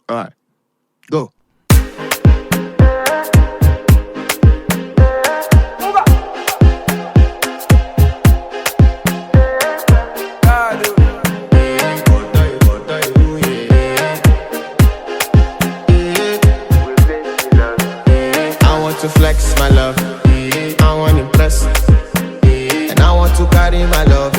Alright, go. To flex my love, I want to impress, and I want to carry my love